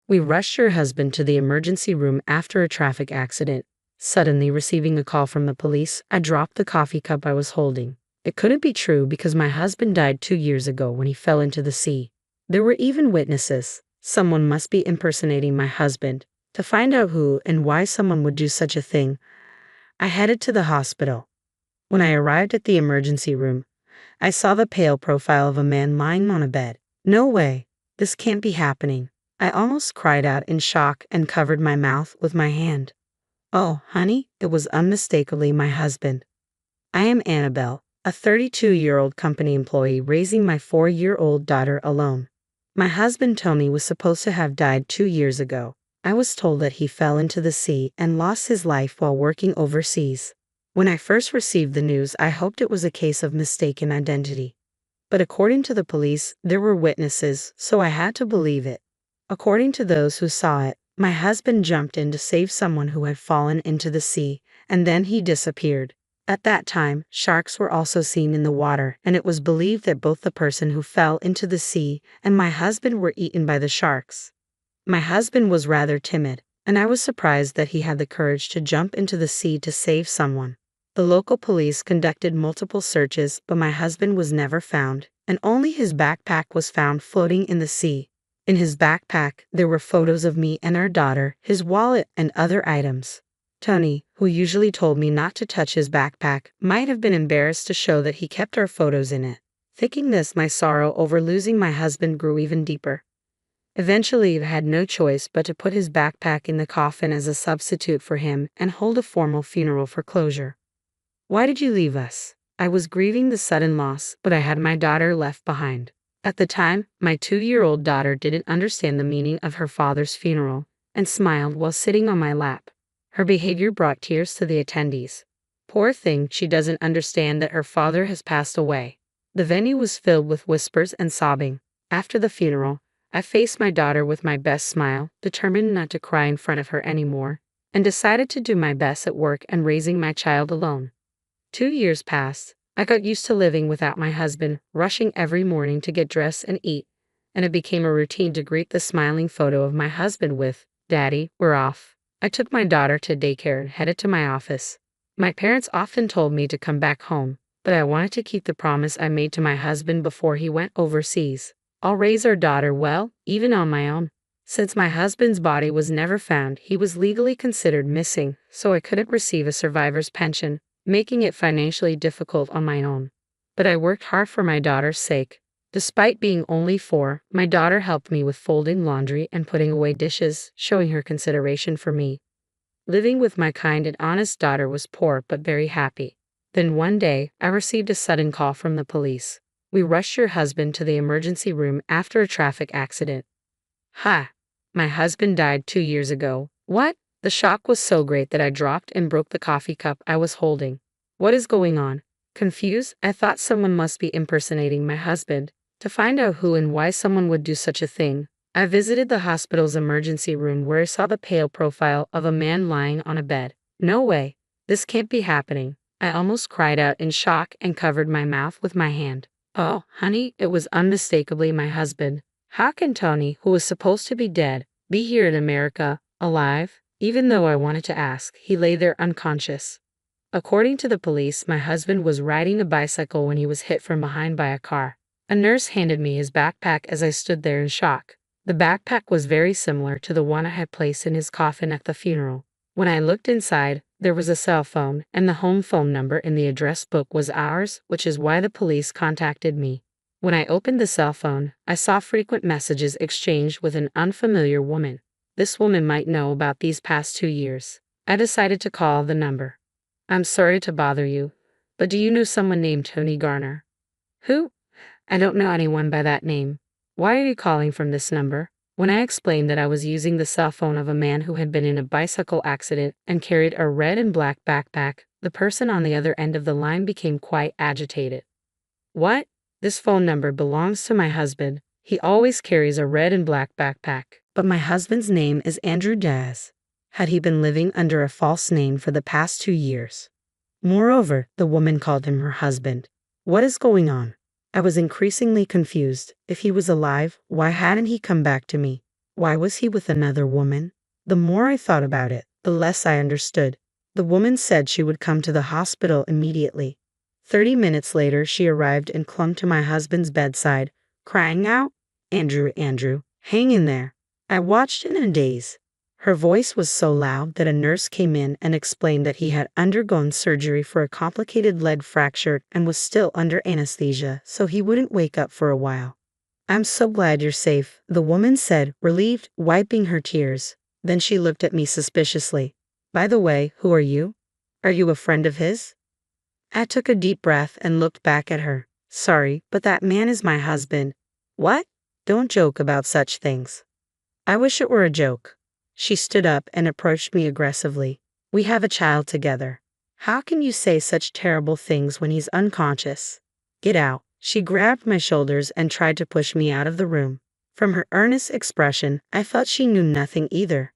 We rushed her husband to the emergency room after a traffic accident. Suddenly receiving a call from the police, I dropped the coffee cup I was holding. It couldn't be true because my husband died 2 years ago when he fell into the sea. There were even witnesses. Someone must be impersonating my husband. To find out who and why someone would do such a thing, I headed to the hospital. When I arrived at the emergency room, I saw the pale profile of a man lying on a bed. No way, this can't be happening. I almost cried out in shock and covered my mouth with my hand. Oh, honey, it was unmistakably my husband. I am Annabelle, a 32-year-old company employee raising my 4-year-old daughter alone. My husband Tony was supposed to have died 2 years ago. I was told that he fell into the sea and lost his life while working overseas. When I first received the news, I hoped it was a case of mistaken identity. But according to the police, there were witnesses, so I had to believe it. According to those who saw it, my husband jumped in to save someone who had fallen into the sea, and then he disappeared. At that time, sharks were also seen in the water, and it was believed that both the person who fell into the sea and my husband were eaten by the sharks. My husband was rather timid, and I was surprised that he had the courage to jump into the sea to save someone. The local police conducted multiple searches, but my husband was never found, and only his backpack was found floating in the sea. In his backpack, there were photos of me and our daughter, his wallet, and other items. Tony, who usually told me not to touch his backpack, might have been embarrassed to show that he kept our photos in it. Thinking this, my sorrow over losing my husband grew even deeper. Eventually, I had no choice but to put his backpack in the coffin as a substitute for him and hold a formal funeral for closure. Why did you leave us? I was grieving the sudden loss, but I had my daughter left behind. At the time, my 2-year-old daughter didn't understand the meaning of her father's funeral and smiled while sitting on my lap. Her behavior brought tears to the attendees. Poor thing, she doesn't understand that her father has passed away. The venue was filled with whispers and sobbing. After the funeral, I faced my daughter with my best smile, determined not to cry in front of her anymore, and decided to do my best at work and raising my child alone. 2 years passed. I got used to living without my husband, rushing every morning to get dressed and eat, and it became a routine to greet the smiling photo of my husband with, "Daddy, we're off." I took my daughter to daycare and headed to my office. My parents often told me to come back home, but I wanted to keep the promise I made to my husband before he went overseas. I'll raise our daughter well, even on my own. Since my husband's body was never found, he was legally considered missing, so I couldn't receive a survivor's pension, making it financially difficult on my own. But I worked hard for my daughter's sake. Despite being only 4, my daughter helped me with folding laundry and putting away dishes, showing her consideration for me. Living with my kind and honest daughter was poor but very happy. Then one day, I received a sudden call from the police. "We rushed your husband to the emergency room after a traffic accident." Ha! My husband died 2 years ago. What? The shock was so great that I dropped and broke the coffee cup I was holding. What is going on? Confused, I thought someone must be impersonating my husband. To find out who and why someone would do such a thing, I visited the hospital's emergency room where I saw the pale profile of a man lying on a bed. No way, this can't be happening. I almost cried out in shock and covered my mouth with my hand. Oh, honey, it was unmistakably my husband. How can Tony, who was supposed to be dead, be here in America, alive? Even though I wanted to ask, he lay there unconscious. According to the police, my husband was riding a bicycle when he was hit from behind by a car. A nurse handed me his backpack as I stood there in shock. The backpack was very similar to the one I had placed in his coffin at the funeral. When I looked inside, there was a cell phone, and the home phone number in the address book was ours, which is why the police contacted me. When I opened the cell phone, I saw frequent messages exchanged with an unfamiliar woman. This woman might know about these past 2 years. I decided to call the number. "I'm sorry to bother you, but do you know someone named Tony Garner?" "Who? I don't know anyone by that name. Why are you calling from this number?" When I explained that I was using the cell phone of a man who had been in a bicycle accident and carried a red and black backpack, the person on the other end of the line became quite agitated. "What? This phone number belongs to my husband. He always carries a red and black backpack. But my husband's name is Andrew Daz. Had he been living under a false name for the past 2 years? Moreover, the woman called him her husband. What is going on?" I was increasingly confused. If he was alive, why hadn't he come back to me? Why was he with another woman? The more I thought about it, the less I understood. The woman said she would come to the hospital immediately. 30 minutes later, she arrived and clung to my husband's bedside, crying out, "Andrew, Andrew, hang in there." I watched in a daze. Her voice was so loud that a nurse came in and explained that he had undergone surgery for a complicated leg fracture and was still under anesthesia, so he wouldn't wake up for a while. "I'm so glad you're safe," the woman said, relieved, wiping her tears. Then she looked at me suspiciously. "By the way, who are you? Are you a friend of his?" I took a deep breath and looked back at her. "Sorry, but that man is my husband." "What? Don't joke about such things." "I wish it were a joke." She stood up and approached me aggressively. "We have a child together. How can you say such terrible things when he's unconscious? Get out." She grabbed my shoulders and tried to push me out of the room. From her earnest expression, I felt she knew nothing either.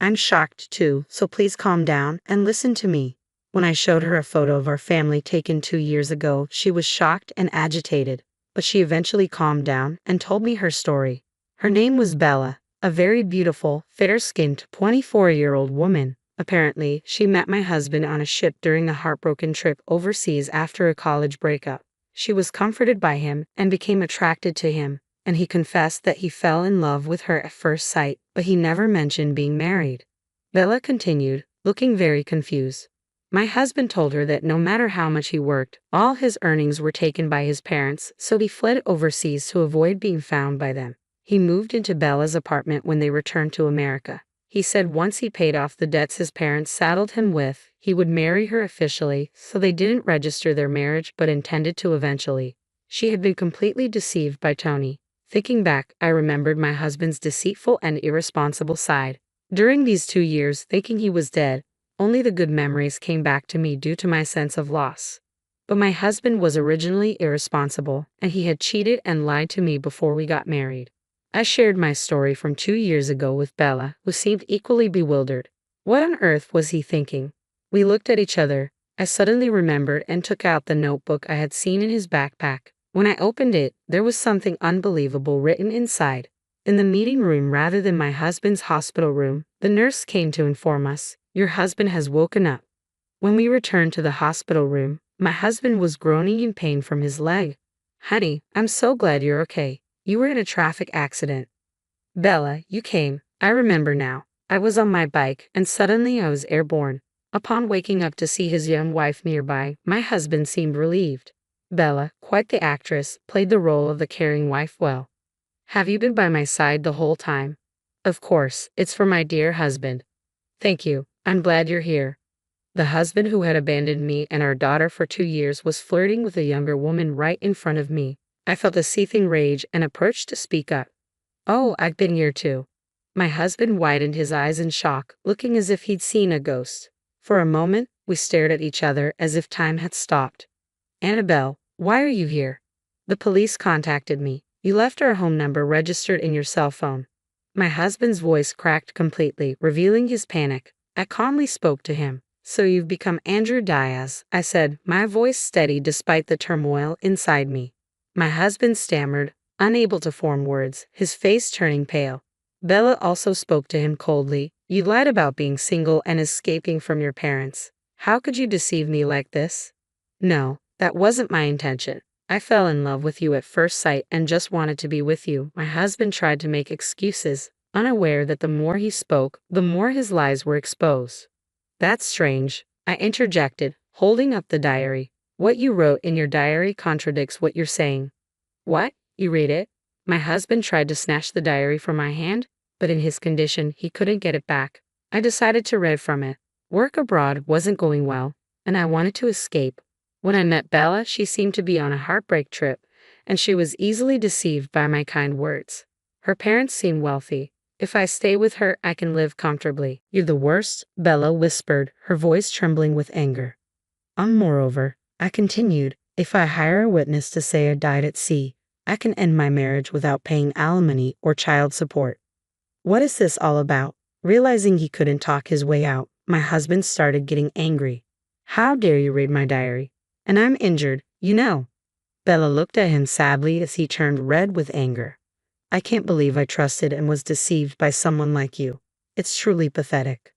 "I'm shocked too, so please calm down and listen to me." When I showed her a photo of our family taken 2 years ago, she was shocked and agitated, but she eventually calmed down and told me her story. Her name was Bella, a very beautiful, fair-skinned 24-year-old woman. Apparently, she met my husband on a ship during a heartbroken trip overseas after a college breakup. She was comforted by him and became attracted to him, and he confessed that he fell in love with her at first sight, but he never mentioned being married. Bella continued, looking very confused. "My husband told her that no matter how much he worked, all his earnings were taken by his parents, so he fled overseas to avoid being found by them. He moved into Bella's apartment when they returned to America. He said once he paid off the debts his parents saddled him with, he would marry her officially, so they didn't register their marriage but intended to eventually. She had been completely deceived by Tony. Thinking back, I remembered my husband's deceitful and irresponsible side. During these 2 years, thinking he was dead, only the good memories came back to me due to my sense of loss. But my husband was originally irresponsible, and he had cheated and lied to me before we got married. I shared my story from 2 years ago with Bella, who seemed equally bewildered. What on earth was he thinking? We looked at each other. I suddenly remembered and took out the notebook I had seen in his backpack. When I opened it, there was something unbelievable written inside. In the meeting room rather than my husband's hospital room, the nurse came to inform us, "Your husband has woken up." When we returned to the hospital room, my husband was groaning in pain from his leg. "Honey, I'm so glad you're okay. You were in a traffic accident." "Bella, you came. I remember now. I was on my bike, and suddenly I was airborne." Upon waking up to see his young wife nearby, my husband seemed relieved. Bella, quite the actress, played the role of the caring wife well. "Have you been by my side the whole time?" "Of course, it's for my dear husband." "Thank you. I'm glad you're here." The husband who had abandoned me and our daughter for 2 years was flirting with a younger woman right in front of me. I felt a seething rage and approached to speak up. "Oh, I've been here too." My husband widened his eyes in shock, looking as if he'd seen a ghost. For a moment, we stared at each other as if time had stopped. "Annabelle, why are you here?" "The police contacted me. You left our home number registered in your cell phone." My husband's voice cracked completely, revealing his panic. I calmly spoke to him. "So you've become Andrew Diaz," I said, my voice steady despite the turmoil inside me. My husband stammered, unable to form words, his face turning pale. Bella also spoke to him coldly. "You lied about being single and escaping from your parents. How could you deceive me like this?" "No, that wasn't my intention. I fell in love with you at first sight and just wanted to be with you." My husband tried to make excuses, unaware that the more he spoke, the more his lies were exposed. "That's strange," I interjected, holding up the diary. "What you wrote in your diary contradicts what you're saying." "What? You read it?" My husband tried to snatch the diary from my hand, but in his condition, he couldn't get it back. I decided to read from it. Work abroad wasn't going well, and I wanted to escape. When I met Bella, she seemed to be on a heartbreak trip, and she was easily deceived by my kind words. Her parents seemed wealthy. "If I stay with her, I can live comfortably." "You're the worst," Bella whispered, her voice trembling with anger. Moreover, I continued, "if I hire a witness to say I died at sea, I can end my marriage without paying alimony or child support." What is this all about? Realizing he couldn't talk his way out, my husband started getting angry. "How dare you read my diary? And I'm injured, you know." Bella looked at him sadly as he turned red with anger. I can't believe I trusted and was deceived by someone like you. It's truly pathetic.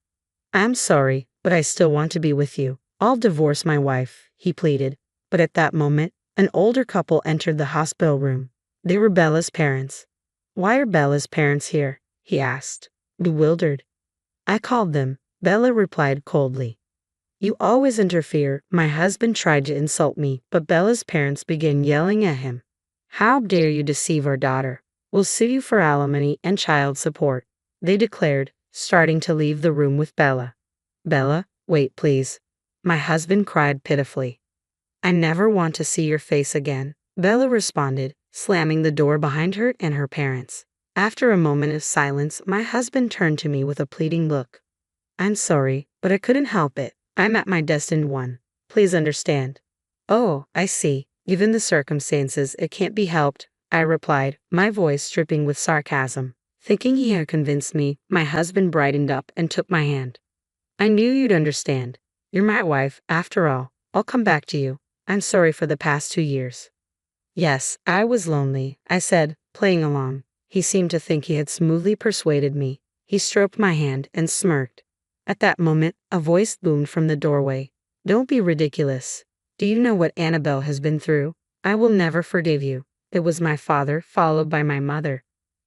I'm sorry, but I still want to be with you. I'll divorce my wife, he pleaded. But at that moment, an older couple entered the hospital room. They were Bella's parents. Why are Bella's parents here? He asked, bewildered. I called them, Bella replied coldly. You always interfere. My husband tried to insult me, but Bella's parents began yelling at him. How dare you deceive our daughter? We'll sue you for alimony and child support, they declared, starting to leave the room with Bella. Bella, wait please. My husband cried pitifully. I never want to see your face again, Bella responded, slamming the door behind her and her parents. After a moment of silence, my husband turned to me with a pleading look. I'm sorry, but I couldn't help it. I'm at my destined one. Please understand. Oh, I see. Given the circumstances, it can't be helped, I replied, my voice dripping with sarcasm. Thinking he had convinced me, my husband brightened up and took my hand. I knew you'd understand. You're my wife, after all. I'll come back to you. I'm sorry for the past 2 years. Yes, I was lonely, I said, playing along. He seemed to think he had smoothly persuaded me. He stroked my hand and smirked. At that moment, a voice boomed from the doorway. Don't be ridiculous. Do you know what Annabelle has been through? I will never forgive you. It was my father, followed by my mother.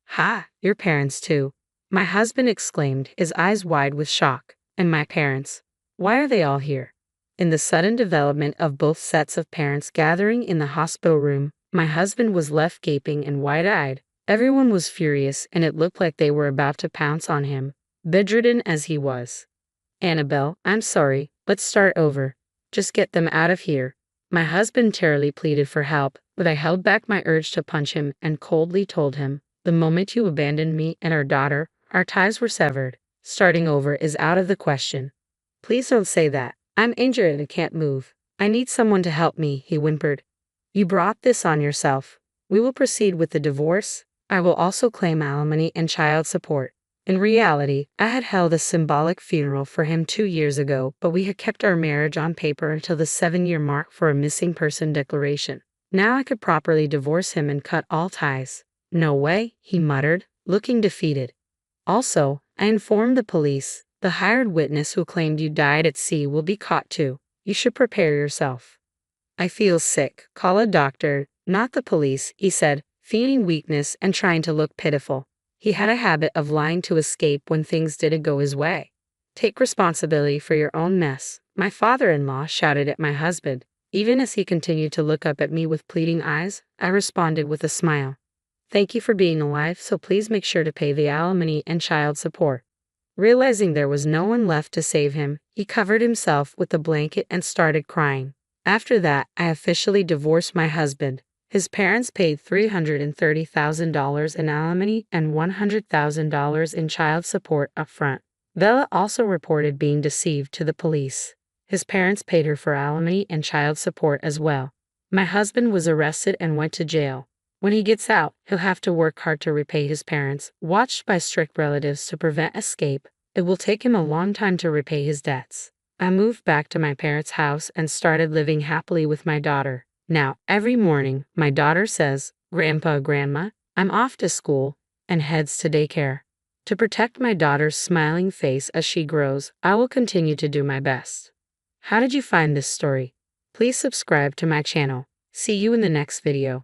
Ha, your parents too. My husband exclaimed, his eyes wide with shock. And my parents? Why are they all here? In the sudden development of both sets of parents gathering in the hospital room, my husband was left gaping and wide-eyed. Everyone was furious, and it looked like they were about to pounce on him, bedridden as he was. Annabelle, I'm sorry, let's start over. Just get them out of here. My husband terribly pleaded for help, but I held back my urge to punch him and coldly told him, the moment you abandoned me and our daughter, our ties were severed. Starting over is out of the question. Please don't say that. I'm injured and can't move. I need someone to help me, he whimpered. You brought this on yourself. We will proceed with the divorce. I will also claim alimony and child support. In reality, I had held a symbolic funeral for him 2 years ago, but we had kept our marriage on paper until the 7-year mark for a missing person declaration. Now I could properly divorce him and cut all ties. No way, he muttered, looking defeated. Also, I informed the police. The hired witness who claimed you died at sea will be caught too. You should prepare yourself. I feel sick. Call a doctor, not the police, he said, feigning weakness and trying to look pitiful. He had a habit of lying to escape when things didn't go his way. Take responsibility for your own mess, my father-in-law shouted at my husband. Even as he continued to look up at me with pleading eyes, I responded with a smile. Thank you for being alive, so please make sure to pay the alimony and child support. Realizing there was no one left to save him, he covered himself with a blanket and started crying. After that, I officially divorced my husband. His parents paid $330,000 in alimony and $100,000 in child support upfront. Bella also reported being deceived to the police. His parents paid her for alimony and child support as well. My husband was arrested and went to jail. When he gets out, he'll have to work hard to repay his parents, watched by strict relatives to prevent escape. It will take him a long time to repay his debts. I moved back to my parents' house and started living happily with my daughter. Now, every morning, my daughter says, Grandpa, Grandma, I'm off to school, and heads to daycare. To protect my daughter's smiling face as she grows, I will continue to do my best. How did you find this story? Please subscribe to my channel. See you in the next video.